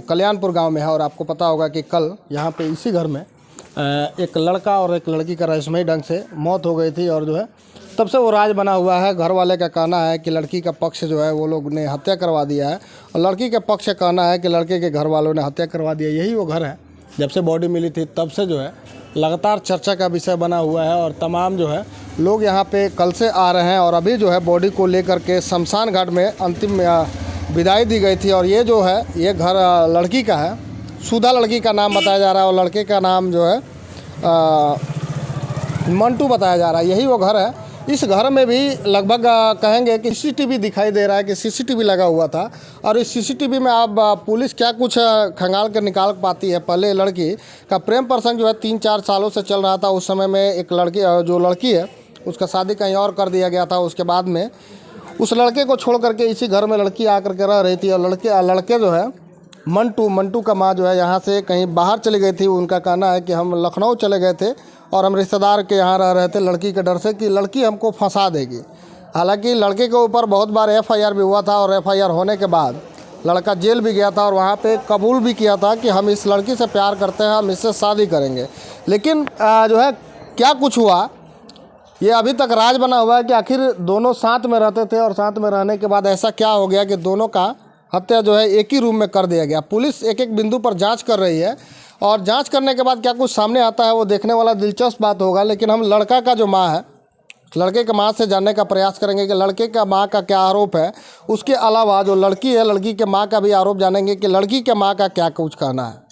कल्याणपुर गांव में है। और आपको पता होगा कि कल यहाँ पे इसी घर में एक लड़का और एक लड़की का रहस्यमयी ढंग से मौत हो गई थी। और जो है तब से वो राज बना हुआ है। घर वाले का कहना है कि लड़की का पक्ष जो है वो लोग ने हत्या करवा दिया है, और लड़की के पक्ष का कहना है कि लड़के के घर वालों ने हत्या करवा दिया। यही वो घर है जब से बॉडी मिली थी तब से जो है लगातार चर्चा का विषय बना हुआ है। और तमाम जो है लोग यहाँ पे कल से आ रहे हैं। और अभी जो है बॉडी को लेकर के शमशान घाट में अंतिम विदाई दी गई थी। और ये जो है ये घर लड़की का है, सुधा लड़की का नाम बताया जा रहा है, और लड़के का नाम जो है मंटू बताया जा रहा है। यही वो घर है। इस घर में भी लगभग कहेंगे कि सीसीटीवी दिखाई दे रहा है कि सीसीटीवी लगा हुआ था। और इस सीसीटीवी में अब पुलिस क्या कुछ खंगाल कर निकाल पाती है। पहले लड़की का प्रेम प्रसंग जो है 3-4 सालों से चल रहा था। उस समय में एक लड़की जो लड़की है उसका शादी कहीं और कर दिया गया था। उसके बाद में उस लड़के को छोड़ करके इसी घर में लड़की आकर के रह रही थी। और लड़के जो है मंटू का माँ जो है यहाँ से कहीं बाहर चली गई थी। उनका कहना है कि हम लखनऊ चले गए थे और हम रिश्तेदार के यहाँ रह रहे थे लड़की के डर से कि लड़की हमको फंसा देगी। हालांकि लड़के के ऊपर बहुत बार FIR भी हुआ था, और FIR होने के बाद लड़का जेल भी गया था और वहाँ पे कबूल भी किया था कि हम इस लड़की से प्यार करते हैं, हम इससे शादी करेंगे। लेकिन जो है क्या कुछ हुआ ये अभी तक राज बना हुआ है कि आखिर दोनों साथ में रहते थे, और साथ में रहने के बाद ऐसा क्या हो गया कि दोनों का हत्या जो है एक ही रूम में कर दिया गया। पुलिस एक एक बिंदु पर जांच कर रही है, और जांच करने के बाद क्या कुछ सामने आता है वो देखने वाला दिलचस्प बात होगा। लेकिन हम लड़का का जो माँ है, लड़के के माँ से जानने का प्रयास करेंगे कि लड़के का माँ का क्या आरोप है। उसके अलावा जो लड़की है, लड़की के माँ का भी आरोप जानेंगे कि लड़की के माँ का क्या कुछ कहना है।